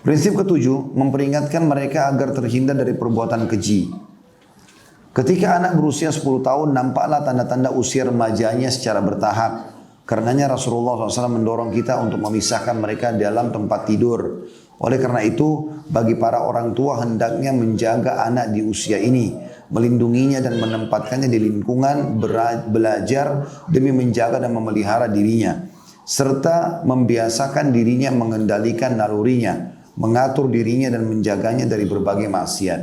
Prinsip ketujuh, memperingatkan mereka agar terhindar dari perbuatan keji. Ketika anak berusia 10 tahun, nampaklah tanda-tanda usia remajanya secara bertahap. Karenanya Rasulullah SAW mendorong kita untuk memisahkan mereka dalam tempat tidur. Oleh karena itu, bagi para orang tua hendaknya menjaga anak di usia ini, melindunginya dan menempatkannya di lingkungan belajar demi menjaga dan memelihara dirinya, serta membiasakan dirinya mengendalikan nalurinya, mengatur dirinya dan menjaganya dari berbagai maksiat.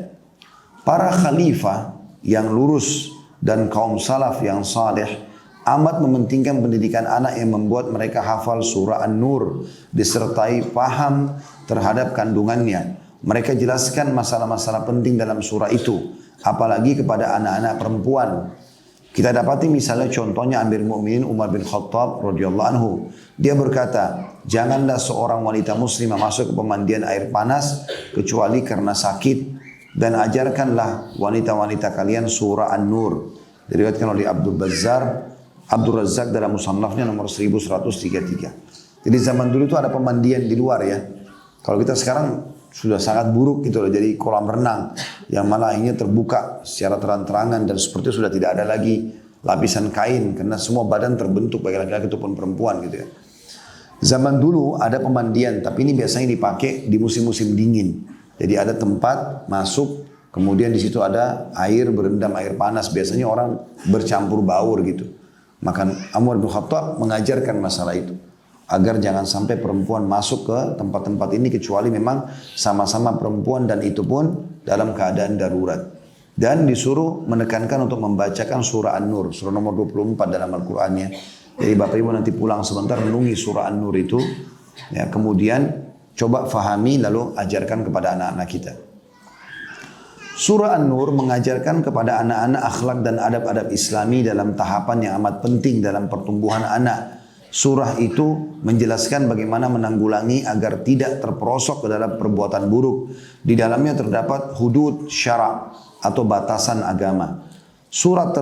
Para khalifah yang lurus dan kaum salaf yang saleh amat mementingkan pendidikan anak yang membuat mereka hafal surah An-Nur disertai paham terhadap kandungannya. Mereka jelaskan masalah-masalah penting dalam surah itu, apalagi kepada anak-anak perempuan. Kita dapati misalnya contohnya Amir Mu'minin Umar bin Khattab radhiyallahu anhu. Dia berkata, janganlah seorang wanita muslimah masuk ke pemandian air panas kecuali karena sakit, dan ajarkanlah wanita-wanita kalian surah An-Nur. Diriwayatkan oleh Abdul Razak dalam musannafnya nomor 1133. Jadi zaman dulu itu ada pemandian di luar ya. Kalau kita sekarang sudah sangat buruk gitu loh, jadi kolam renang yang malah akhirnya terbuka secara terang-terangan dan seperti sudah tidak ada lagi lapisan kain karena semua badan terbentuk baik laki-laki ataupun perempuan gitu ya. Zaman dulu ada pemandian, tapi ini biasanya dipakai di musim-musim dingin. Jadi ada tempat masuk, kemudian di situ ada air berendam air panas, biasanya orang bercampur baur gitu. Maka Umar bin Khattab mengajarkan masalah itu, agar jangan sampai perempuan masuk ke tempat-tempat ini kecuali memang sama-sama perempuan dan itu pun dalam keadaan darurat. Dan disuruh menekankan untuk membacakan surah An-Nur, surah nomor 24 dalam Al-Qur'annya. Jadi Bapak Ibu nanti pulang sebentar renungi surah An-Nur itu, ya, kemudian coba fahami lalu ajarkan kepada anak-anak kita. Surah An-Nur mengajarkan kepada anak-anak akhlak dan adab-adab Islami dalam tahapan yang amat penting dalam pertumbuhan anak. Surah itu menjelaskan bagaimana menanggulangi agar tidak terperosok ke dalam perbuatan buruk. Di dalamnya terdapat hudud syara' atau batasan agama. Surah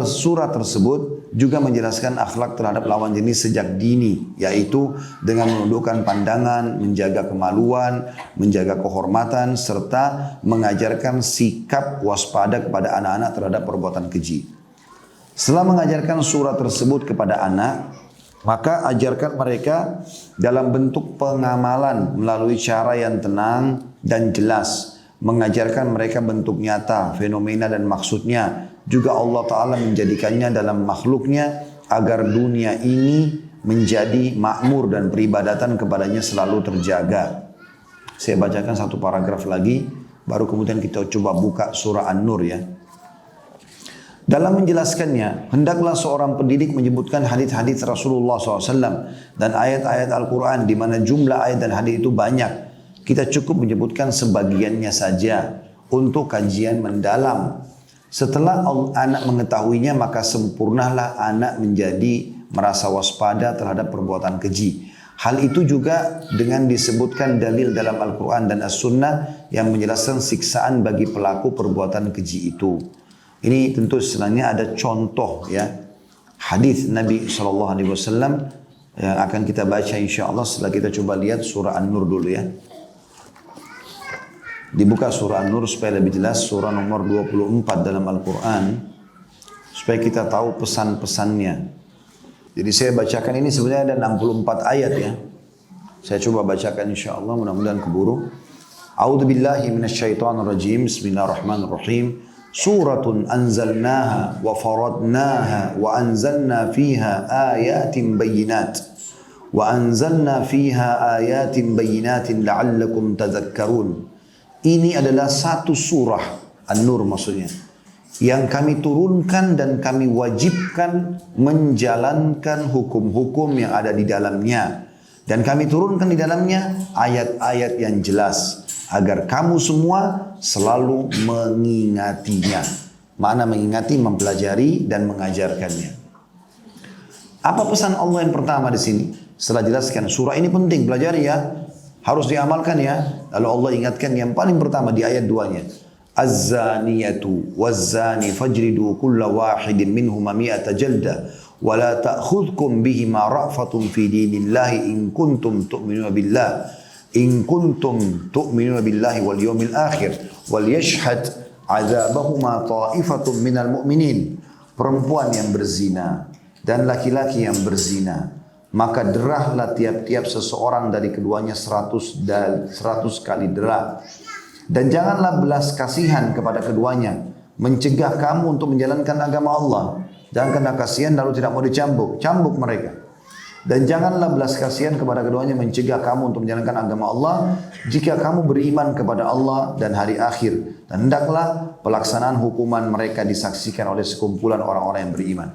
tersebut juga menjelaskan akhlak terhadap lawan jenis sejak dini, yaitu dengan menundukkan pandangan, menjaga kemaluan, menjaga kehormatan, serta mengajarkan sikap waspada kepada anak-anak terhadap perbuatan keji. Setelah mengajarkan surah tersebut kepada anak, maka ajarkan mereka dalam bentuk pengamalan melalui cara yang tenang dan jelas. Mengajarkan mereka bentuk nyata, fenomena dan maksudnya. Juga Allah Ta'ala menjadikannya dalam makhluknya agar dunia ini menjadi makmur dan peribadatan kepadanya selalu terjaga. Saya bacakan satu paragraf lagi, baru kemudian kita coba buka surah An-Nur ya. Dalam menjelaskannya, hendaklah seorang pendidik menyebutkan hadis-hadis Rasulullah SAW dan ayat-ayat Al-Quran di mana jumlah ayat dan hadis itu banyak. Kita cukup menyebutkan sebagiannya saja untuk kajian mendalam. Setelah anak mengetahuinya, maka sempurnalah anak menjadi merasa waspada terhadap perbuatan keji. Hal itu juga dengan disebutkan dalil dalam Al-Quran dan As-Sunnah yang menjelaskan siksaan bagi pelaku perbuatan keji itu. Ini tentu sebenarnya ada contoh ya hadis Nabi SAW yang akan kita baca insya Allah setelah kita coba lihat surah An-Nur dulu ya. Dibuka surah An-Nur supaya lebih jelas, surah nomor 24 dalam Al-Quran, supaya kita tahu pesan-pesannya. Jadi saya bacakan ini sebenarnya ada 64 ayat ya. Saya coba bacakan insya Allah, mudah-mudahan keburu. A'udzubillahi minasyaitonirrajim. Bismillahirrahmanirrahim. Suratun anzalnaha wa faradnaha wa anzalna fiha ayatin bayyinat. Wa anzalna fiha ayatin bayyinatin la'allakum tadhakkarun. Ini adalah satu surah An-Nur maksudnya yang kami turunkan dan kami wajibkan menjalankan hukum-hukum yang ada di dalamnya, dan kami turunkan di dalamnya ayat-ayat yang jelas agar kamu semua selalu mengingatinya. Makna mengingati, mempelajari dan mengajarkannya. Apa pesan Allah yang pertama di sini? Setelah jelaskan surah ini penting, pelajari ya. Harus diamalkan ya. Lalu Allah ingatkan yang paling pertama di ayat 2-nya. Az-zaniyatu waz-zani fajridu kulla wahidin minhuma mi'ata jalda wa la ta'khudhukum bihima ra'fatun fi dinillahi in kuntum tu'minuna billah. in kuntum tu'minuna billahi wal yawmil akhir wal yashhad 'adzabahuma ta'ifatun minal mu'minin. Perempuan yang berzina dan laki-laki yang berzina, maka derahlah tiap-tiap seseorang dari keduanya 100 kali derah. Dan janganlah belas kasihan kepada keduanya, mencegah kamu untuk menjalankan agama Allah. Jangan kena kasihan lalu tidak mau dicambuk, cambuk mereka. Dan janganlah belas kasihan kepada keduanya, mencegah kamu untuk menjalankan agama Allah jika kamu beriman kepada Allah dan hari akhir. Dan hendaklah pelaksanaan hukuman mereka disaksikan oleh sekumpulan orang-orang yang beriman.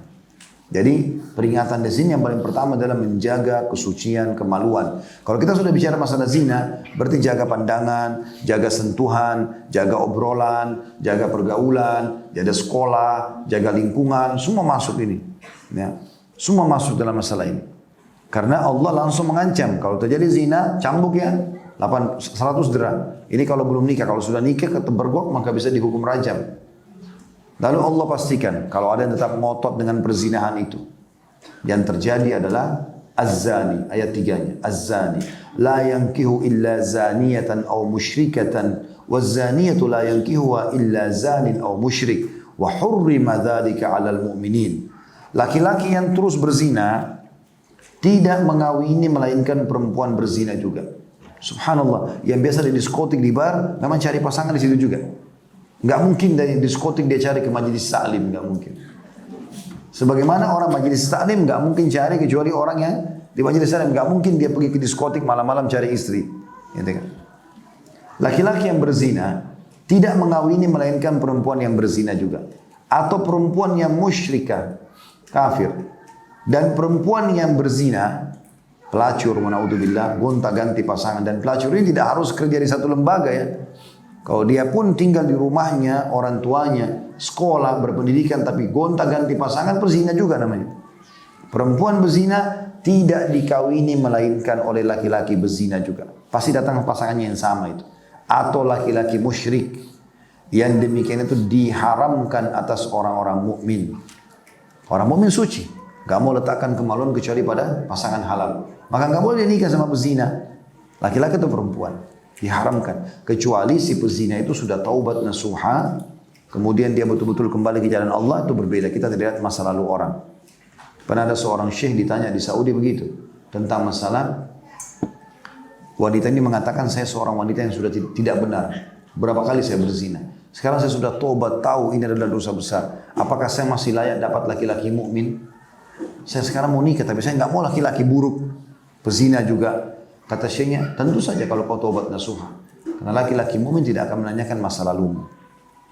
Jadi peringatan di sini yang paling pertama adalah menjaga kesucian, kemaluan. Kalau kita sudah bicara masalah zina, berarti jaga pandangan, jaga sentuhan, jaga obrolan, jaga pergaulan, jaga sekolah, jaga lingkungan, semua masuk ini. Ya, semua masuk dalam masalah ini. Karena Allah langsung mengancam, kalau terjadi zina, cambuk ya, 100 dirham. Ini kalau belum nikah, kalau sudah nikah ketebergok maka bisa dihukum rajam. Lalu Allah pastikan kalau ada yang tetap ngotot dengan perzinahan itu, yang terjadi adalah az-zani, ayat 3-nya, az-zani la yankihu illa zaniyatan aw musyrikatan waz-zaniyatu la yankihuha illa zanin aw musyrik wa hurrima dzalika 'alal mu'minin. Laki-laki yang terus berzina tidak mengawini melainkan perempuan berzina juga. Subhanallah, yang biasa di diskotik, di bar, memang cari pasangan di situ juga. Enggak mungkin dari diskotik dia cari ke majelis taklim, enggak mungkin. Sebagaimana orang majelis taklim enggak mungkin cari kecuali orang yang di majelis taklim, enggak mungkin dia pergi ke diskotik malam-malam cari istri. Gitu kan? Laki-laki yang berzina tidak mengawini melainkan perempuan yang berzina juga, atau perempuan yang musyrikah, kafir. Dan perempuan yang berzina, pelacur, naudzubillah, gonta-ganti pasangan, dan pelacur ini tidak harus kerja di satu lembaga ya. Kalau dia pun tinggal di rumahnya, orang tuanya, sekolah, berpendidikan, tapi gonta-ganti pasangan, perzina juga namanya. Perempuan berzina tidak dikawini melainkan oleh laki-laki berzina juga. Pasti datang pasangannya yang sama itu. Atau laki-laki musyrik. Yang demikian itu diharamkan atas orang-orang mukmin. Orang mukmin suci. Gak mau letakkan kemaluan kecuali pada pasangan halal. Maka gak boleh dia nikah sama pezina. Laki-laki atau perempuan. Diharamkan. Kecuali si pezina itu sudah taubat nasuha. Kemudian dia betul-betul kembali ke jalan Allah, itu berbeda. Kita tidak lihat masa lalu orang. Pernah ada seorang syekh ditanya di Saudi begitu. Tentang masalah wanita ini mengatakan, saya seorang wanita yang sudah tidak benar. Berapa kali saya berzina. Sekarang saya sudah taubat, tahu ini adalah dosa besar. Apakah saya masih layak dapat laki-laki mukmin? Saya sekarang mau nikah, tapi saya nggak mau laki-laki buruk. Pezina juga. Kata syekhnya, tentu saja kalau kau taubat nasuha. Karena laki-laki mukmin tidak akan menanyakan masa lalumu.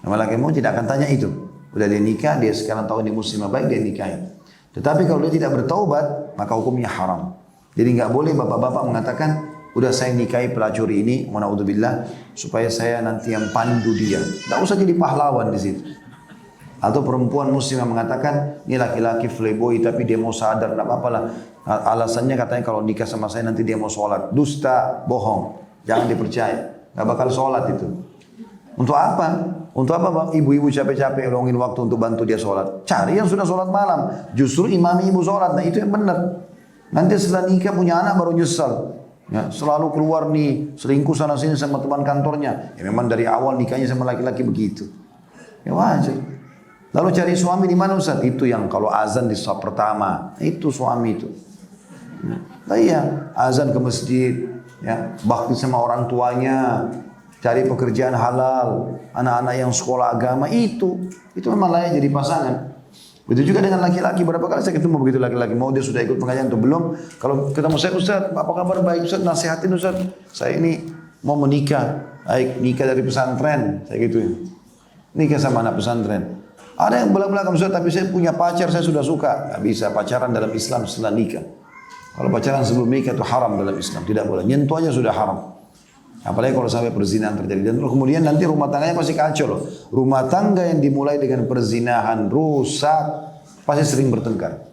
Laki-laki mukmin tidak akan tanya itu. Udah dia nikah, dia sekarang tahu ini muslimah baik, dia nikahin. Tetapi kalau dia tidak bertaubat, maka hukumnya haram. Jadi nggak boleh bapak-bapak mengatakan, udah saya nikahi pelacur ini, naudzubillah, supaya saya nanti yang pandu dia. Nggak usah jadi pahlawan di situ. Atau perempuan muslim yang mengatakan, ini laki-laki playboy tapi dia mau sadar, tidak apa-apa lah. Alasannya katanya kalau nikah sama saya nanti dia mau sholat. Dusta, bohong. Jangan dipercaya. Gak bakal sholat itu. Untuk apa? Untuk apa ibu-ibu capek-capek luangin waktu untuk bantu dia sholat? Cari yang sudah sholat malam. Justru imami ibu sholat. Nah itu yang benar. Nanti setelah nikah punya anak baru nyesal. Ya, selalu keluar nih, selingkuh sana sini sama teman kantornya. Ya memang dari awal nikahnya sama laki-laki begitu. Ya wajar. Lalu cari suami di mana Ustaz? Itu yang kalau azan di saf pertama, itu suami itu. Nah iya, azan ke masjid, ya, bakti sama orang tuanya, cari pekerjaan halal, anak-anak yang sekolah agama, itu memang layak jadi pasangan. Begitu juga dengan laki-laki, berapa kali saya ketemu begitu laki-laki, mau dia sudah ikut pengajian atau belum? Kalau ketemu saya, Ustaz, apa kabar? Baik Ustaz, nasihatin Ustaz, saya ini mau menikah, baik nikah dari pesantren, saya gituin. Nikah sama anak pesantren. Ada yang belak-belakan Ustaz, tapi saya punya pacar, saya sudah suka. Gak bisa pacaran dalam Islam setelah nikah. Kalau pacaran sebelum nikah itu haram dalam Islam, tidak boleh. Nyentuh aja sudah haram. Apalagi kalau sampai perzinahan terjadi. Dan kemudian nanti rumah tangganya pasti kacau loh. Rumah tangga yang dimulai dengan perzinahan rusak, pasti sering bertengkar.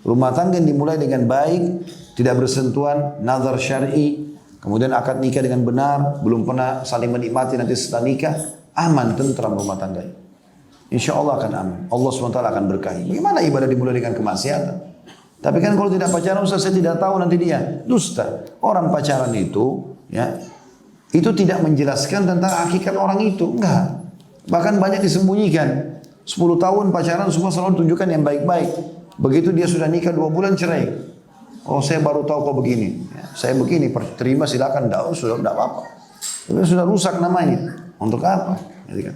Rumah tangga yang dimulai dengan baik, tidak bersentuhan, nazar syar'i, kemudian akad nikah dengan benar, belum pernah saling menikmati nanti setelah nikah, aman, tentram rumah tangga. Insya Allah akan aman. Allah SWT akan berkahi. Bagaimana ibadah dimulai dengan kemaksiatan? Tapi kan kalau tidak pacaran, Ustaz, saya tidak tahu nanti dia dusta. Orang pacaran itu ya, itu tidak menjelaskan tentang hakikat orang itu, enggak. Bahkan banyak disembunyikan. 10 tahun pacaran semua selalu tunjukkan yang baik-baik. Begitu dia sudah nikah 2 bulan cerai. Oh saya baru tahu kok begini. Ya, saya begini, terima silakan, sudah tidak apa-apa. Tapi sudah rusak namanya. Untuk apa? Jadi kan,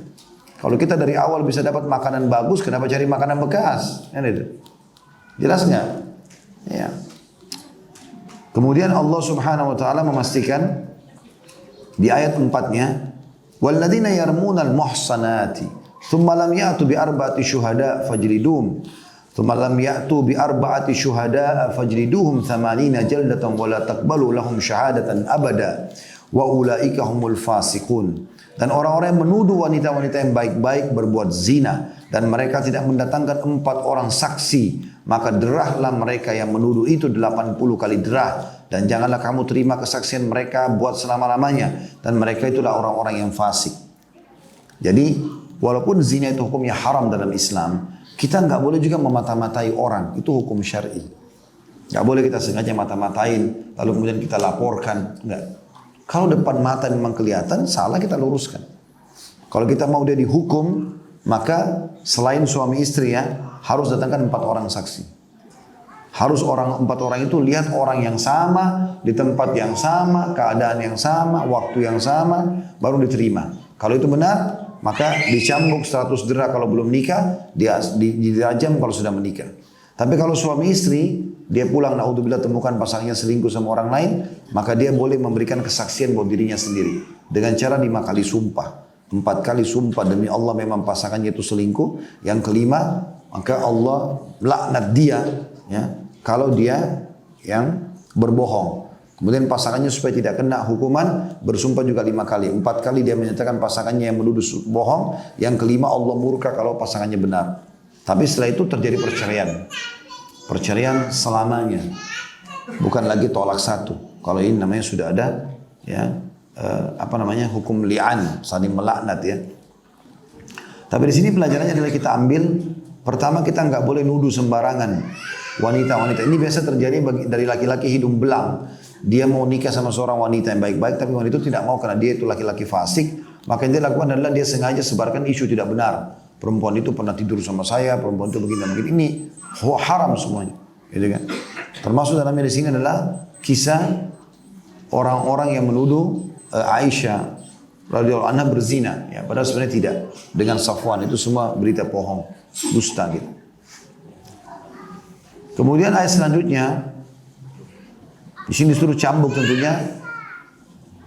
kalau kita dari awal bisa dapat makanan bagus, kenapa cari makanan bekas? Kan itu. Jelas nggak? Ya. Kemudian Allah Subhanahu wa taala memastikan di ayat 4-nya, walladzina yarmunal muhsanati thumma lam ya'tu bi arba'ati syuhada fajlidum thumma lam ya'tu bi arba'ati syuhada fajliduhum 80 jaldatan wa la taqbalu lahum syahadatan abada wa ulaika humul fasiqun. Dan orang-orang yang menuduh wanita-wanita yang baik-baik berbuat zina dan mereka tidak mendatangkan 4 orang saksi, maka derahlah mereka yang menuduh itu 80 kali derah, dan janganlah kamu terima kesaksian mereka buat selama-lamanya, dan mereka itulah orang-orang yang fasik. Jadi walaupun zina itu hukumnya haram dalam Islam, kita nggak boleh juga memata-matai orang, itu hukum syar'i. Nggak boleh kita sengaja mata-matain lalu kemudian kita laporkan, enggak. Kalau depan mata memang kelihatan, salah kita luruskan. Kalau kita mau dia dihukum, maka selain suami istri ya, harus datangkan 4 orang saksi. Harus 4 orang itu lihat orang yang sama, di tempat yang sama, keadaan yang sama, waktu yang sama, baru diterima. Kalau itu benar, maka dicambuk 100 derah kalau belum nikah, dia dirajam kalau sudah menikah. Tapi kalau suami istri, dia pulang, naudzubillah, temukan pasangannya selingkuh sama orang lain, maka dia boleh memberikan kesaksian buat dirinya sendiri. Dengan cara 5 kali sumpah. 4 kali sumpah demi Allah memang pasangannya itu selingkuh. Yang kelima, maka Allah laknat dia, ya, kalau dia yang berbohong. Kemudian pasangannya supaya tidak kena hukuman, bersumpah juga 5 kali. 4 kali dia menyatakan pasangannya yang menuduh bohong. Yang kelima, Allah murka kalau pasangannya benar. Tapi setelah itu terjadi perceraian. Perceraian selamanya, bukan lagi tolak 1. Kalau ini namanya sudah ada, ya, hukum li'an, saling melaknat ya. Tapi di sini pelajarannya adalah kita ambil, pertama kita nggak boleh nuduh sembarangan wanita-wanita. Ini biasa terjadi dari laki-laki hidung belang. Dia mau nikah sama seorang wanita yang baik-baik, tapi wanita itu tidak mau karena dia itu laki-laki fasik. Maka yang dia lakukan adalah dia sengaja sebarkan isu tidak benar. Perempuan itu pernah tidur sama saya, perempuan itu begini dan begini. Ini haram semuanya, gitu kan? Termasuk dalamnya di sini adalah kisah orang-orang yang menuduh Aisyah radhiyallahu anha berzina, ya, padahal sebenarnya tidak. Dengan Safwan, itu semua berita bohong, dusta gitu. Kemudian ayat selanjutnya, di sini disuruh cambuk tentunya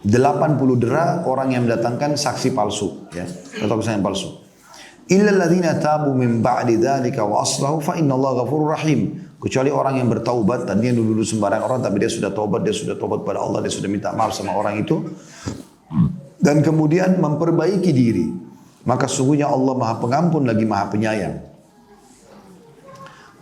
80 derah orang yang mendatangkan saksi palsu, ya, atau kesaksian palsu. Illa alladziina taabu min ba'di dzalika wa aslahu fa innallaha ghafurur rahim. Kecuali orang yang bertaubat, tadinya dulu sembarang orang tapi dia sudah tobat pada Allah, dia sudah minta maaf sama orang itu dan kemudian memperbaiki diri, maka sungguhnya Allah Maha Pengampun lagi Maha Penyayang.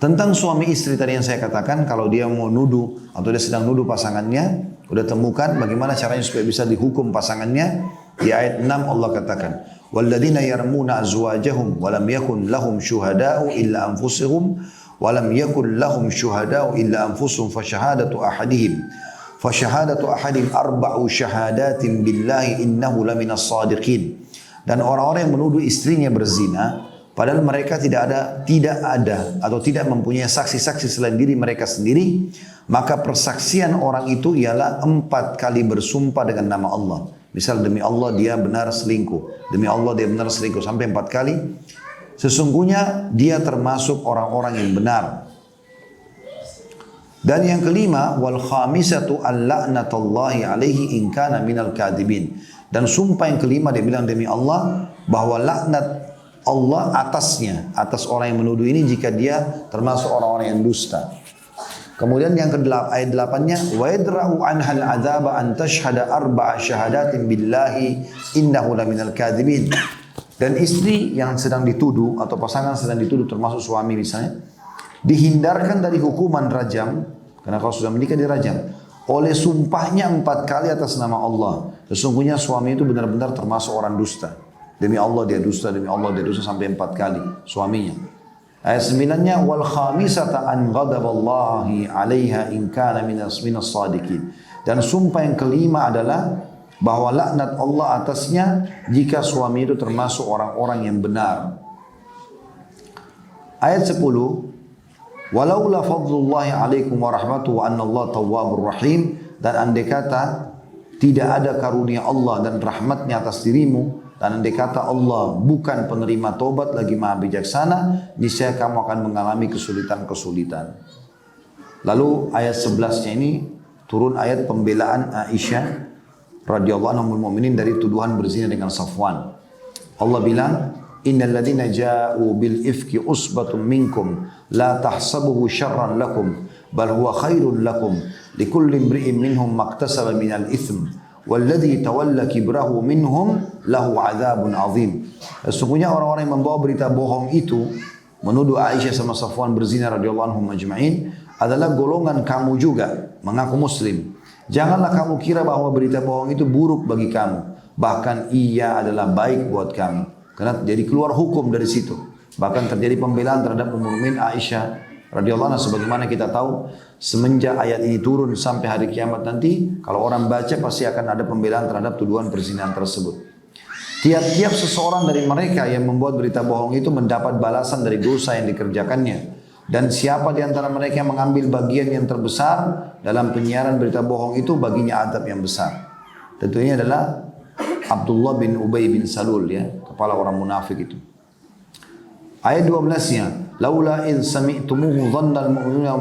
Tentang suami istri tadi yang saya katakan, kalau dia mau nuduh atau dia sedang nuduh pasangannya, udah temukan bagaimana caranya supaya bisa dihukum pasangannya. Di ayat 6 Allah katakan, walladzina yarmuna azwajahum wa lam yakun lahum syuhada'u illa anfusuhum wa lam yakun lahum syuhada'u illa anfusuhum fa syahadatu ahadihim arba'u syahadatin billahi innahu laminas sadiqin. Dan orang-orang yang menuduh istrinya berzina padahal mereka tidak ada atau tidak mempunyai saksi-saksi selain diri mereka sendiri, maka persaksian orang itu ialah 4 kali bersumpah dengan nama Allah. Misal demi Allah dia benar selingkuh, demi Allah dia benar selingkuh sampai 4 kali. Sesungguhnya dia termasuk orang-orang yang benar. Dan yang kelima, wal khamisatu al-la'natullahi alaihi in kana minal kadhibin. Dan sumpah yang kelima dia bilang demi Allah bahwa laknat Allah atasnya, atas orang yang menuduh ini jika dia termasuk orang-orang yang dusta. Kemudian yang ayat 8-nya, wa yadra'u anhal adzaba an tashhada arba'a syahadatin billahi innahu laminal kadzibin. Dan istri yang sedang dituduh atau pasangan sedang dituduh termasuk suami misalnya, dihindarkan dari hukuman rajam, karena kalau sudah menikah dirajam, oleh sumpahnya 4 kali atas nama Allah. Sesungguhnya suami itu benar-benar termasuk orang dusta. Demi Allah dia dusta, demi Allah dia dusta sampai 4 kali suaminya. Ayat 9-nya wal khamisata an ghadaballahi 'alaiha in kana minas sadiqin. Dan sumpah yang kelima adalah bahwa laknat Allah atasnya jika suami itu termasuk orang-orang yang benar. Ayat 10, walaula fadlullahi alaikum wa rahmatuhu wa anna Allah tawwabur rahim, dan andai kata tidak ada karunia Allah dan rahmatnya atas dirimu, dan andai kata Allah bukan penerima taubat lagi maha bijaksana, niscaya kamu akan mengalami kesulitan-kesulitan. Lalu ayat 11-nya ini turun ayat pembelaan Aisyah radhiyallahu anha ummul mukminin dari tuduhan berzina dengan Safwan. Allah bilang, innal ladzina ja'u bil ifki usbatun minkum la tahsabuhu syarran lakum bal huwa khairun lakum likulli imri'in minhum maktasaba minal itsm walladzi tawalla kibrahu minhum lahu adzabun azim. Sesungguhnya orang-orang yang membawa berita bohong itu menuduh Aisyah sama Safwan berzina radhiyallahu anhum majma'in adalah golongan kamu juga, mengaku muslim. Janganlah kamu kira bahwa berita bohong itu buruk bagi kamu, bahkan ia adalah baik buat kamu. Karena jadi keluar hukum dari situ. Bahkan terjadi pembelaan terhadap Ummul Mukminin Aisyah radhiyallahu anha, sebagaimana kita tahu semenjak ayat ini turun sampai hari kiamat nanti, kalau orang baca pasti akan ada pembelaan terhadap tuduhan perzinahan tersebut. Tiap-tiap seseorang dari mereka yang membuat berita bohong itu mendapat balasan dari dosa yang dikerjakannya. Dan siapa di antara mereka yang mengambil bagian yang terbesar dalam penyiaran berita bohong itu, baginya adab yang besar. Tentunya adalah Abdullah bin Ubay bin Salul, ya, kepala orang munafik itu. Ayat 12-nya, laula id sami'tumuhu dhannal mu'minuna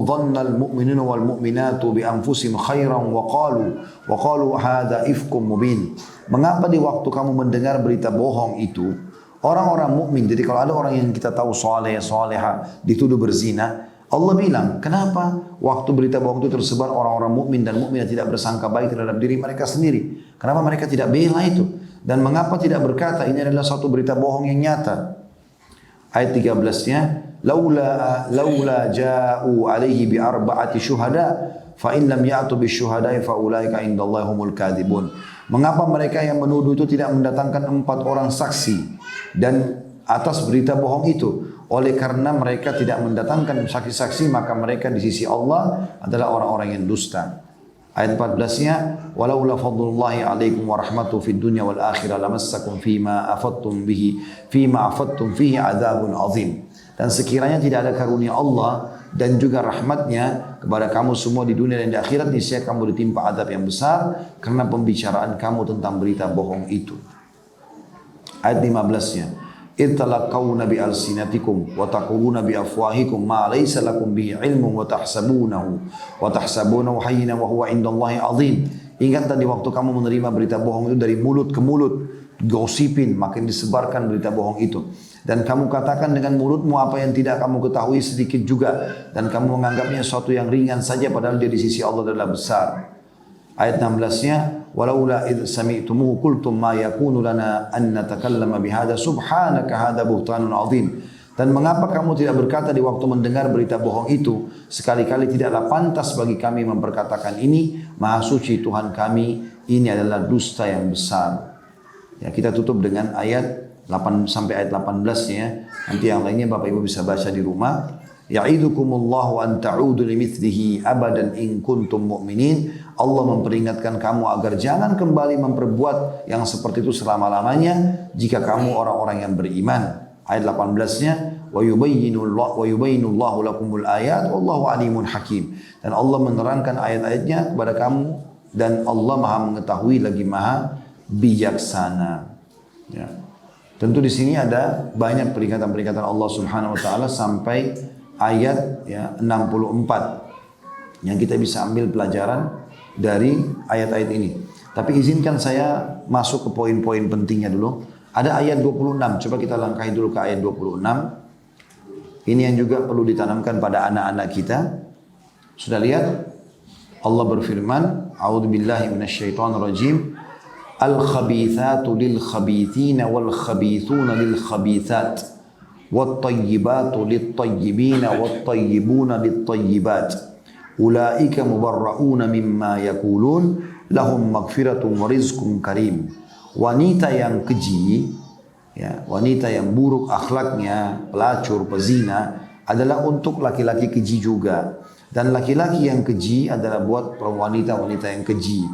dhannal mu'minuna wal mu'minatu bi anfusihim khairan wa qalu hadza ifkum mubin. Mengapa di waktu kamu mendengar berita bohong itu, orang-orang mukmin, jadi kalau ada orang yang kita tahu soleh, soleha, dituduh berzina, Allah bilang, kenapa waktu berita bohong itu tersebar orang-orang mukmin dan mukminah tidak bersangka baik terhadap diri mereka sendiri? Kenapa mereka tidak bela itu? Dan mengapa tidak berkata ini adalah suatu berita bohong yang nyata? Ayat 13-nya, laula ja'u alaihi bi arba'ati syuhada fa in lam ya'tu bi syuhada'i fa ulaika indallahi humul kadzibun. Mengapa mereka yang menuduh itu tidak mendatangkan 4 orang saksi dan atas berita bohong itu? Oleh karena mereka tidak mendatangkan saksi-saksi, maka mereka di sisi Allah adalah orang-orang yang dusta. Ayat 14-nya, walaula fadlullahi alaikum wa rahmatuhu fid dunya wal akhirah lamassakum fima afattum fihi adzabun azim. Dan sekiranya tidak ada karunia Allah dan juga rahmatnya kepada kamu semua di dunia dan di akhirat, niscaya kamu ditimpa azab yang besar karena pembicaraan kamu tentang berita bohong itu. Ayat 15-nya, ittalaqawna bi alsinatikum wa taquluna bi afwahikum ma laysa lakum bihi ilmun wa tahsabunahu hayyinan wa huwa indallahi azim. Ingat tadi waktu kamu menerima berita bohong itu dari mulut ke mulut, gosipin, makin disebarkan berita bohong itu. Dan kamu katakan dengan mulutmu apa yang tidak kamu ketahui sedikit juga, dan kamu menganggapnya sesuatu yang ringan saja padahal dia di sisi Allah adalah besar. Ayat 16-nya, walaula id sami'tumuhu qultum ma yakunu lana an natakallama bihadza subhanaka hadza buhtanun azim. Dan mengapa kamu tidak berkata di waktu mendengar berita bohong itu, sekali-kali tidaklah pantas bagi kami memperkatakan ini, maha suci Tuhan kami, ini adalah dusta yang besar. Ya, kita tutup dengan ayat 8 sampai ayat 18-nya. Nanti yang lainnya Bapak Ibu bisa baca di rumah. Ya'idukumullahu an ta'udu limithlihi abadan in kuntum mu'minin. Allah memperingatkan kamu agar jangan kembali memperbuat yang seperti itu selama-lamanya jika kamu orang-orang yang beriman. Ayat 18-nya, wa yubayyinullahu lakumul ayat wallahu alimun hakim. Dan Allah menerangkan ayat-ayatnya kepada kamu dan Allah Maha mengetahui lagi Maha bijaksana. Ya. Tentu di sini ada banyak peringatan-peringatan Allah Subhanahu wa taala sampai ayat 64 yang kita bisa ambil pelajaran dari ayat-ayat ini. Tapi izinkan saya masuk ke poin-poin pentingnya dulu. Ada ayat 26, coba kita langkahi dulu ke ayat 26. Ini yang juga perlu ditanamkan pada anak-anak kita. Sudah lihat? Allah berfirman, a'udzubillahi minasyaitonirrajim. Al-khabithatu lil-khabithina wal-khabithuna lil-khabithat. Wat-tayyibatu lit-tayyibina wat-tayyibuna lit-tayyibat. Ulaika mubarra'una mimma yakulun lahum maghfiratun wa rizqun karim. Wanita yang keji, ya, wanita yang buruk akhlaknya, pelacur, pezina adalah untuk laki-laki keji juga. Dan laki-laki yang keji adalah buat wanita-wanita yang keji.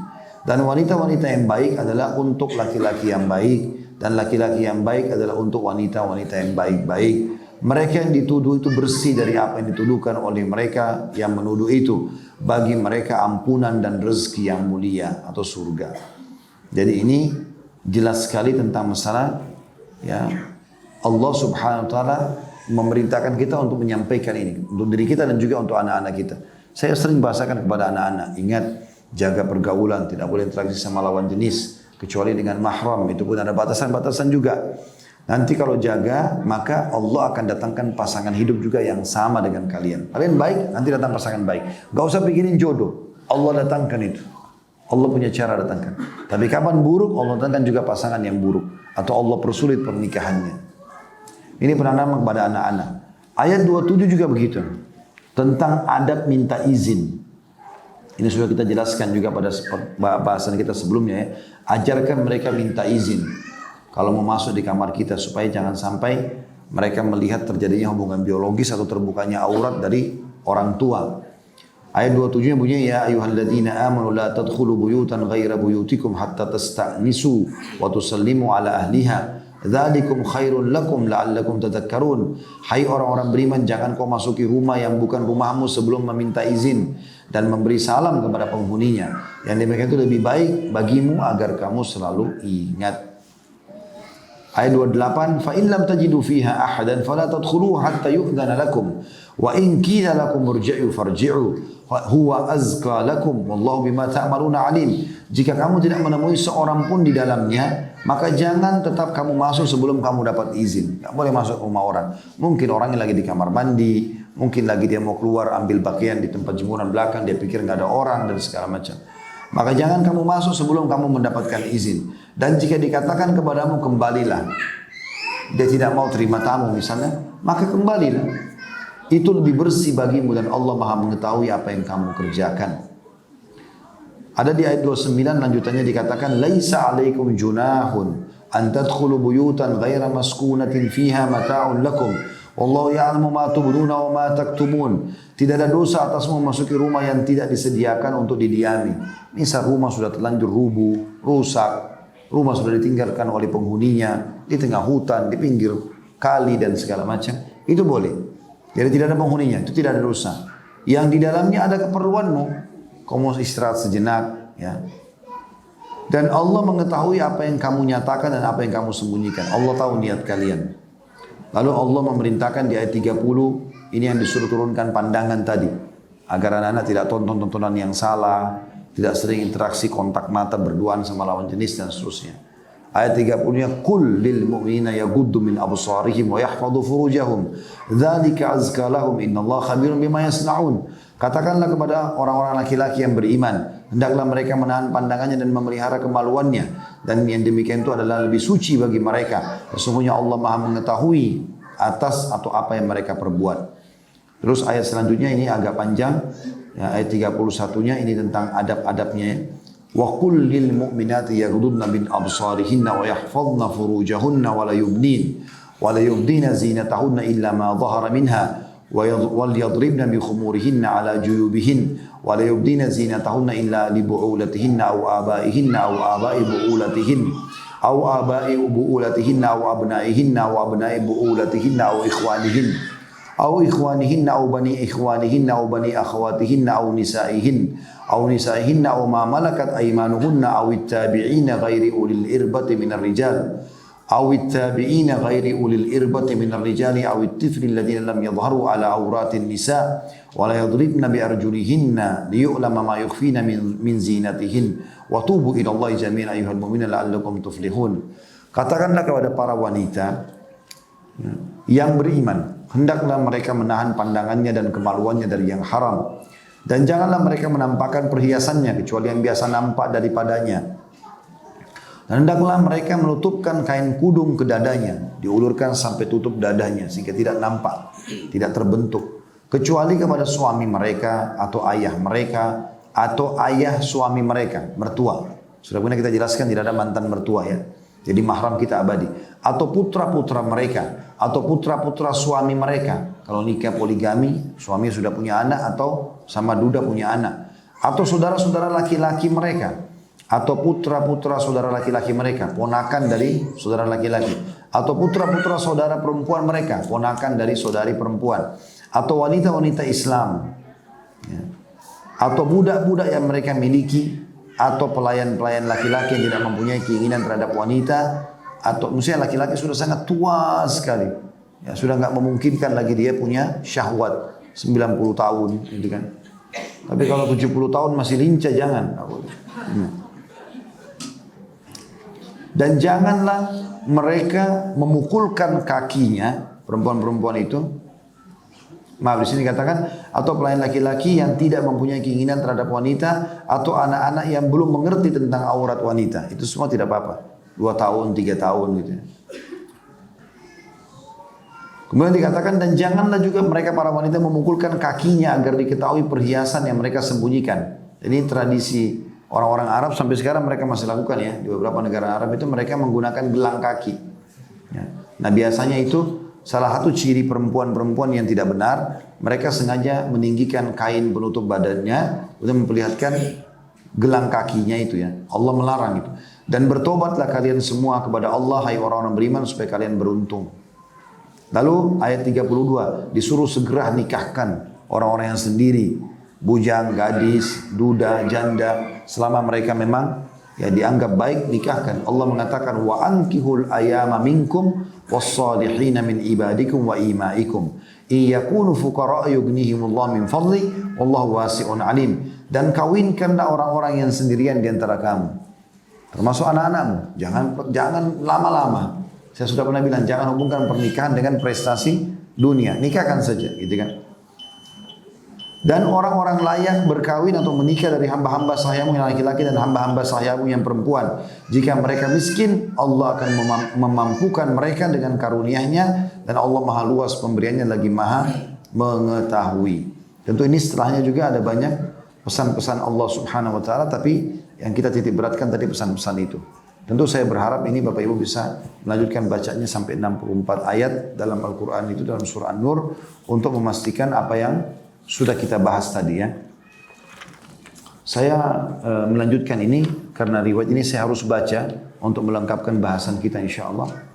Dan wanita-wanita yang baik adalah untuk laki-laki yang baik. Dan laki-laki yang baik adalah untuk wanita-wanita yang baik-baik. Mereka yang dituduh itu bersih dari apa yang dituduhkan oleh mereka yang menuduh itu. Bagi mereka ampunan dan rezeki yang mulia atau surga. Jadi ini jelas sekali tentang masalah ya, Allah subhanahu wa ta'ala memerintahkan kita untuk menyampaikan ini. Untuk diri kita dan juga untuk anak-anak kita. Saya sering bahasakan kepada anak-anak. Ingat, jaga pergaulan. Tidak boleh interaksi sama lawan jenis. Kecuali dengan mahram. Itu pun ada batasan-batasan juga. Nanti kalau jaga, maka Allah akan datangkan pasangan hidup juga yang sama dengan kalian. Kalian baik, nanti datang pasangan baik. Gak usah pikirin jodoh. Allah datangkan itu. Allah punya cara datangkan. Tapi kapan buruk, Allah datangkan juga pasangan yang buruk. Atau Allah persulit pernikahannya. Ini penanaman kepada anak-anak. Ayat 27 juga begitu. Tentang adab minta izin. Ini sudah kita jelaskan juga pada bahasan kita sebelumnya ya. Ajarkan mereka minta izin. Kalau mau masuk di kamar kita supaya jangan sampai mereka melihat terjadinya hubungan biologis atau terbukanya aurat dari orang tua. Ayat 27 bunyinya ya ayyuhalladzina amanu la tadkhulu buyutan ghaira buyutikum hatta tasta'nisu wa tusallimu ala ahliha. Dzalikum khairul lakum la'allakum tadhakkarun. Hai orang-orang beriman, jangan kau masuki rumah yang bukan rumahmu sebelum meminta izin dan memberi salam kepada penghuninya. Yang demikian itu lebih baik bagimu agar kamu selalu ingat. Ayat 28, fa in lam tajidu fiha ahadan fala tadkhuluha hatta yu'dhana lakum wa in qila lakum irji'u farji'u huwa azka lakum wallahu bima ta'maluna alim. Jika kamu tidak menemui seorang pun di dalamnya, maka jangan tetap kamu masuk sebelum kamu dapat izin. Enggak boleh masuk rumah orang. Mungkin orangnya lagi di kamar mandi, mungkin lagi dia mau keluar ambil pakaian di tempat jemuran belakang, dia pikir enggak ada orang dan segala macam. Maka jangan kamu masuk sebelum kamu mendapatkan izin. Dan jika dikatakan kepadamu kembalilah, dia tidak mau terima tamu misalnya, maka kembalilah. Itu lebih bersih bagimu dan Allah Maha mengetahui apa yang kamu kerjakan. Ada di ayat 29 lanjutannya dikatakan laisa alaikum junahun an tadkhulu buyutan ghaira maskunatin fiha mata'un lakum wallahu ya'lamu ma tubduna wa ma taktumun. Tidak ada dosa atasmu memasuki rumah yang tidak disediakan untuk didiami. Misal rumah sudah terlanjur rubuh, rusak, rumah sudah ditinggalkan oleh penghuninya di tengah hutan, di pinggir kali dan segala macam, itu boleh. Jadi tidak ada penghuninya, itu tidak ada dosa. Yang di dalamnya ada keperluanmu, kamu istirahat sejenak, ya. Dan Allah mengetahui apa yang kamu nyatakan dan apa yang kamu sembunyikan. Allah tahu niat kalian. Lalu Allah memerintahkan di ayat 30, ini yang disuruh turunkan pandangan tadi. Agar anak-anak tidak tonton-tontonan yang salah, tidak sering interaksi kontak mata berduaan sama lawan jenis dan seterusnya. Ayat 30-nya qul lil mu'minina yaghuddu min absarihim wa yahfadhu furujahum dzalika azka lahum innallaha khabirun bima yasnaun. Katakanlah kepada orang-orang laki-laki yang beriman, hendaklah mereka menahan pandangannya dan memelihara kemaluannya, dan yang demikian itu adalah lebih suci bagi mereka. Sesungguhnya Allah Maha mengetahui atas atau apa yang mereka perbuat. Terus ayat selanjutnya ini agak panjang, ya, ayat 31-nya ini tentang adab-adabnya. Wa qul lil mu'minati yaghuddna min absarihinna wa yahfazna furujahunna wa la yubdina zinatahunna illa ma dhahara minha wal yadribna bi khumurihinna ala juyubihin wa la yubdina zinatahunna illa li bu'ulatihinna aw abaihinna aw abai bu'ulatihin aw abai bu'ulatihinna aw abnaihinna aw abnai bu'ulatihinna aw ikhwanihin aw ikhwanihinna aw bani ikhwanihinna aw bani akhawatihinna aw nisaihinna aw ma malakat aymanuhunna aw ittabi'ina ghairi ulil irbati minar rijal aw ittabi'ina ghairi ulil irbati minar rijali aw at-tifli alladhina lam yadhharu ala awratin nisa wa la yadribna bi arjulihinna liyu'lama ma yukhfina min zinatihin wa tubu ila Allahi jami'an ayyuhal mu'minuna la'allakum tuflihun. Katakanlah kepada para wanita yang beriman, hendaklah mereka menahan pandangannya dan kemaluannya dari yang haram. Dan janganlah mereka menampakkan perhiasannya kecuali yang biasa nampak daripadanya. Dan hendaklah mereka menutupkan kain kudung ke dadanya, diulurkan sampai tutup dadanya sehingga tidak nampak, tidak terbentuk. Kecuali kepada suami mereka atau ayah mereka atau ayah suami mereka, mertua. Sudah pernah kita jelaskan tidak ada mantan mertua ya. Jadi mahram kita abadi. Atau putra-putra mereka atau putra-putra suami mereka. Kalau nikah poligami, suami sudah punya anak atau sama duda punya anak. Atau saudara-saudara laki-laki mereka. Atau putra-putra saudara laki-laki mereka, ponakan dari saudara laki-laki. Atau putra-putra saudara perempuan mereka, ponakan dari saudari perempuan. Atau wanita-wanita Islam. Ya. Atau budak-budak yang mereka miliki. Atau pelayan-pelayan laki-laki yang tidak mempunyai keinginan terhadap wanita. Atau misalnya laki-laki sudah sangat tua sekali, ya, sudah nggak memungkinkan lagi dia punya syahwat 90 tahun gitu kan. Tapi kalau 70 tahun masih lincah jangan. Dan janganlah mereka memukulkan kakinya, perempuan-perempuan itu. Maaf, di sini katakan atau pelayan laki-laki yang tidak mempunyai keinginan terhadap wanita atau anak-anak yang belum mengerti tentang aurat wanita. Itu semua tidak apa-apa. 2 tahun, 3 tahun gitu. Kemudian dikatakan dan janganlah juga mereka para wanita memukulkan kakinya agar diketahui perhiasan yang mereka sembunyikan. Ini tradisi orang-orang Arab sampai sekarang mereka masih lakukan ya. Di beberapa negara Arab itu mereka menggunakan gelang kaki. Ya. Nah biasanya itu salah satu ciri perempuan-perempuan yang tidak benar. Mereka sengaja meninggikan kain penutup badannya untuk memperlihatkan gelang kakinya itu ya. Allah melarang itu. Dan bertobatlah kalian semua kepada Allah hai orang-orang beriman supaya kalian beruntung. Lalu ayat 32 disuruh segera nikahkan orang-orang yang sendiri, bujang, gadis, duda, janda, selama mereka memang ya dianggap baik nikahkan. Allah mengatakan wa ankihul ayama minkum was-salihina min ibadikum wa imaikum iyakunu fuqara yughnihimullah min fadli wallahu wasi'un alim. Dan kawinkanlah orang-orang yang sendirian di antara kamu. Termasuk anak-anakmu, jangan lama-lama. Saya sudah pernah bilang, jangan hubungkan pernikahan dengan prestasi dunia. Nikahkan saja, gitu kan. Dan orang-orang layak berkawin atau menikah dari hamba-hamba sahayamu yang laki-laki dan hamba-hamba sahayamu yang perempuan. Jika mereka miskin, Allah akan memampukan mereka dengan karunia-Nya dan Allah maha luas pemberiannya lagi maha mengetahui. Tentu ini setelahnya juga ada banyak pesan-pesan Allah Subhanahu wa taala, tapi yang kita titik beratkan tadi pesan-pesan itu. Tentu saya berharap ini Bapak Ibu bisa melanjutkan bacanya sampai 64 ayat dalam Al-Quran itu dalam surah An-Nur untuk memastikan apa yang sudah kita bahas tadi ya. Saya melanjutkan ini karena riwayat ini saya harus baca untuk melengkapkan bahasan kita insyaAllah.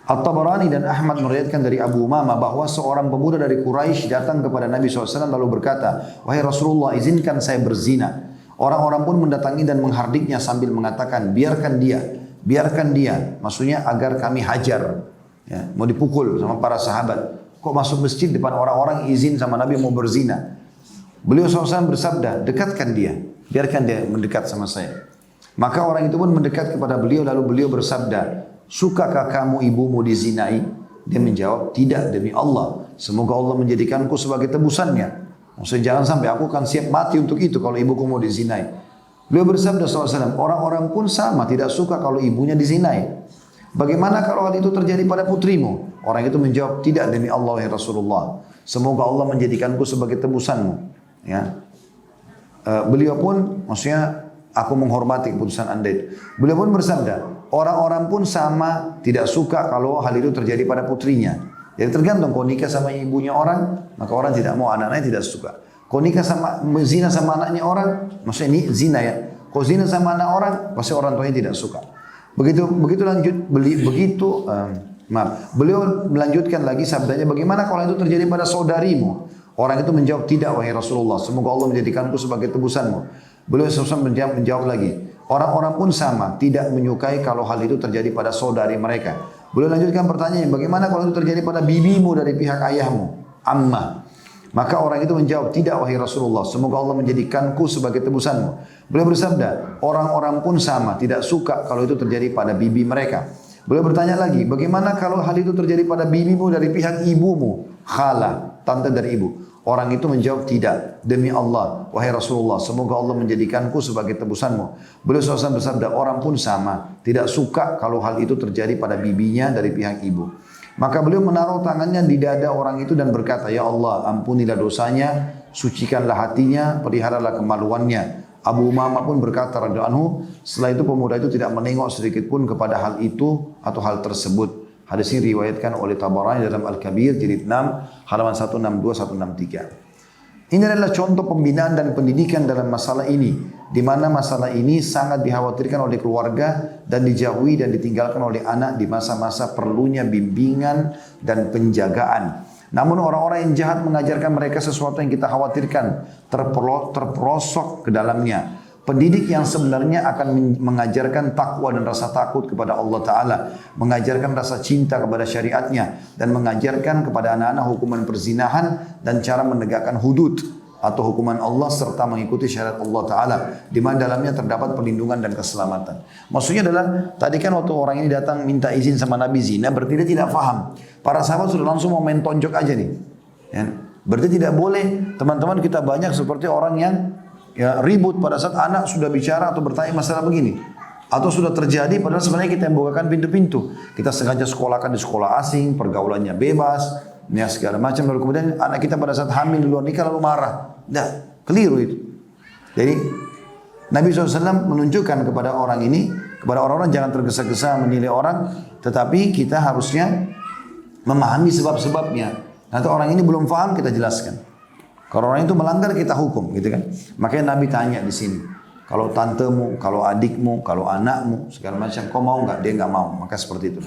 At-Tabarani dan Ahmad meriwayatkan dari Abu Umamah bahwa seorang pemuda dari Quraisy datang kepada Nabi SAW lalu berkata, wahai Rasulullah izinkan saya berzina. Orang-orang pun mendatangi dan menghardiknya sambil mengatakan, biarkan dia. Maksudnya agar kami hajar. Ya, mau dipukul sama para sahabat. Kok masuk masjid depan orang-orang izin sama Nabi mau berzina. Beliau SAW bersabda, dekatkan dia. Biarkan dia mendekat sama saya. Maka orang itu pun mendekat kepada beliau lalu beliau bersabda, sukakah kamu ibumu dizinai? Dia menjawab, tidak demi Allah. Semoga Allah menjadikanku sebagai tebusannya. Maksudnya jangan sampai aku akan siap mati untuk itu kalau ibuku mau dizinai. Beliau bersabda SAW, orang-orang pun sama tidak suka kalau ibunya dizinai. Bagaimana kalau hal itu terjadi pada putrimu? Orang itu menjawab, tidak demi Allah ya Rasulullah. Semoga Allah menjadikanku sebagai tebusanmu. Ya. Beliau pun, maksudnya aku menghormati keputusan anda itu. Beliau pun bersabda, orang-orang pun sama tidak suka kalau hal itu terjadi pada putrinya. Jadi tergantung, kalau nikah sama ibunya orang, maka orang tidak mau, anak-anaknya tidak suka. Kalau nikah sama, zina sama anaknya orang, maksudnya ini zina ya. Kalau zina sama anak orang, pasti orang tuanya tidak suka. Begitu beliau melanjutkan lagi sabdanya, bagaimana kalau itu terjadi pada saudarimu? Orang itu menjawab, tidak wahai Rasulullah, semoga Allah menjadikanku sebagai tebusanmu. Beliau menjawab lagi, orang-orang pun sama, tidak menyukai kalau hal itu terjadi pada saudari mereka. Beliau lanjutkan pertanyaan, bagaimana kalau itu terjadi pada bibimu dari pihak ayahmu, ammah? Maka orang itu menjawab, tidak wahai Rasulullah, semoga Allah menjadikanku sebagai tebusanmu. Beliau bersabda, orang-orang pun sama, tidak suka kalau itu terjadi pada bibi mereka. Beliau bertanya lagi, bagaimana kalau hal itu terjadi pada bibimu dari pihak ibumu, khala, tante dari ibu? Orang itu menjawab, tidak, demi Allah, wahai Rasulullah, semoga Allah menjadikanku sebagai tebusanmu. Beliau SAW bersabda, orang pun sama, tidak suka kalau hal itu terjadi pada bibinya dari pihak ibu. Maka beliau menaruh tangannya di dada orang itu dan berkata, ya Allah, ampunilah dosanya, sucikanlah hatinya, peliharalah kemaluannya. Abu Umamah pun berkata radhiyallahu anhu, setelah itu pemuda itu tidak menengok sedikit pun kepada hal itu atau hal tersebut. Hadis ini riwayatkan oleh Tabarani dalam Al-Kabir jilid 6 halaman 162 163. Ini adalah contoh pembinaan dan pendidikan dalam masalah ini, di mana masalah ini sangat dikhawatirkan oleh keluarga dan dijauhi dan ditinggalkan oleh anak di masa-masa perlunya bimbingan dan penjagaan. Namun orang-orang yang jahat mengajarkan mereka sesuatu yang kita khawatirkan, terperosok ke dalamnya. Pendidik yang sebenarnya akan mengajarkan takwa dan rasa takut kepada Allah Ta'ala, mengajarkan rasa cinta kepada syariatnya, dan mengajarkan kepada anak-anak hukuman perzinahan dan cara menegakkan hudud atau hukuman Allah serta mengikuti syariat Allah Ta'ala, di mana dalamnya terdapat perlindungan dan keselamatan. Maksudnya adalah, tadi kan waktu orang ini datang minta izin sama Nabi zina, berarti dia tidak faham. Para sahabat sudah langsung mau main tonjok aja nih. Ya. Berarti tidak boleh, teman-teman kita banyak seperti orang yang ribut pada saat anak sudah bicara atau bertanya masalah begini. Atau sudah terjadi padahal sebenarnya kita yang bukakan pintu-pintu. Kita sengaja sekolahkan di sekolah asing, pergaulannya bebas, ya segala macam. Lalu kemudian anak kita pada saat hamil di luar nikah lalu marah. Nah, keliru itu. Jadi Nabi SAW menunjukkan kepada orang ini, kepada orang-orang jangan tergesa-gesa menilai orang, tetapi kita harusnya memahami sebab-sebabnya. Nanti orang ini belum paham kita jelaskan. Kalau orang itu melanggar kita hukum, gitu kan? Makanya Nabi tanya di sini, kalau tantemu, kalau adikmu, kalau anakmu, segala macam, kau mau nggak? Dia nggak mau, maka seperti itu.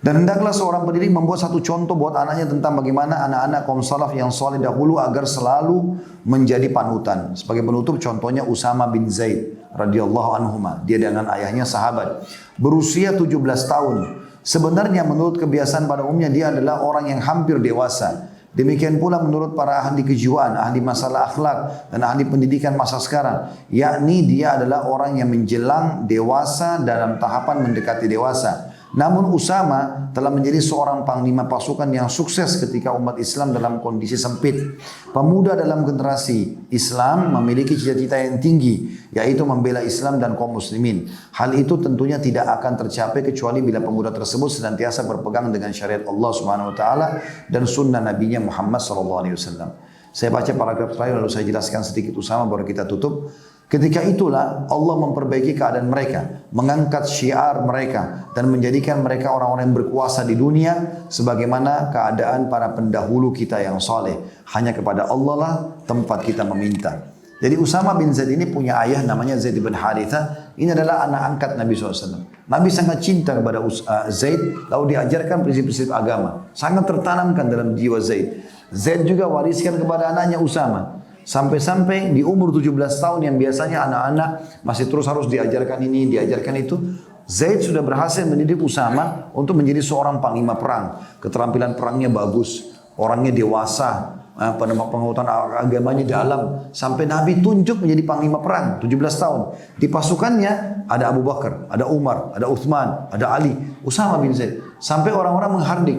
Dan hendaklah seorang pendidik membuat satu contoh buat anaknya tentang bagaimana anak-anak kaum salaf yang soleh dahulu agar selalu menjadi panutan. Sebagai penutup, contohnya Usama bin Zaid radhiyallahu anhuma. Dia dengan ayahnya sahabat, berusia 17 tahun. Sebenarnya menurut kebiasaan pada umumnya dia adalah orang yang hampir dewasa. Demikian pula menurut para ahli kejiwaan, ahli masalah akhlak, dan ahli pendidikan masa sekarang. Yakni dia adalah orang yang menjelang dewasa dalam tahapan mendekati dewasa. Namun Usama telah menjadi seorang panglima pasukan yang sukses ketika umat Islam dalam kondisi sempit. Pemuda dalam generasi Islam memiliki cita-cita yang tinggi, yaitu membela Islam dan kaum muslimin. Hal itu tentunya tidak akan tercapai kecuali bila pemuda tersebut senantiasa berpegang dengan syariat Allah Subhanahu wa taala dan sunnah nabinya Muhammad sallallahu alaihi wasallam. Saya baca paragraf terakhir lalu saya jelaskan sedikit Usama baru kita tutup. Ketika itulah Allah memperbaiki keadaan mereka, mengangkat syiar mereka dan menjadikan mereka orang-orang yang berkuasa di dunia sebagaimana keadaan para pendahulu kita yang saleh. Hanya kepada Allah lah tempat kita meminta. Jadi Usama bin Zaid ini punya ayah namanya Zaid bin Haritha. Ini adalah anak angkat Nabi SAW. Nabi sangat cinta kepada Zaid, lalu diajarkan prinsip-prinsip agama. Sangat tertanamkan dalam jiwa Zaid. Zaid juga wariskan kepada anaknya Usama. Sampai-sampai di umur 17 tahun yang biasanya anak-anak masih terus harus diajarkan ini, diajarkan itu. Zaid sudah berhasil mendidik Usama untuk menjadi seorang panglima perang. Keterampilan perangnya bagus, orangnya dewasa, pengetahuan agamanya dalam. Sampai Nabi tunjuk menjadi panglima perang, 17 tahun. Di pasukannya ada Abu Bakar, ada Umar, ada Uthman, ada Ali, Usama bin Zaid. Sampai orang-orang menghardik,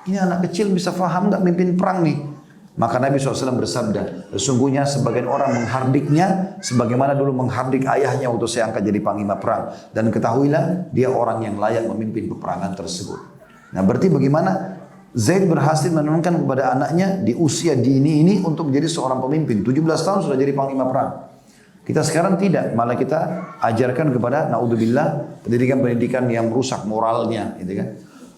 ini anak kecil bisa faham nggak mimpin perang nih? Maka Nabi SAW bersabda, sesungguhnya sebagian orang menghardiknya sebagaimana dulu menghardik ayahnya waktu saya angkat jadi panglima perang. Dan ketahuilah dia orang yang layak memimpin peperangan tersebut. Nah berarti bagaimana Zaid berhasil menenangkan kepada anaknya di usia dini ini untuk menjadi seorang pemimpin. 17 tahun sudah jadi panglima perang. Kita sekarang tidak, malah kita ajarkan kepada naudzubillah pendidikan-pendidikan yang merusak moralnya, gitu kan.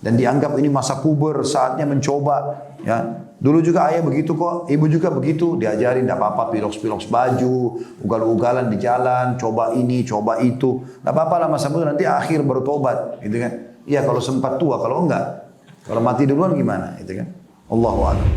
Dan dianggap ini masa puber, saatnya mencoba, ya. Dulu juga ayah begitu kok, ibu juga begitu, diajarin tidak apa-apa, piloks-piloks baju, ugal-ugalan di jalan, coba ini, coba itu. Tidak apa-apa lah masa muda, nanti akhir baru tobat, gitu kan. Iya kalau sempat tua, kalau enggak, kalau mati duluan gimana, gitu kan. Allahu a'lam.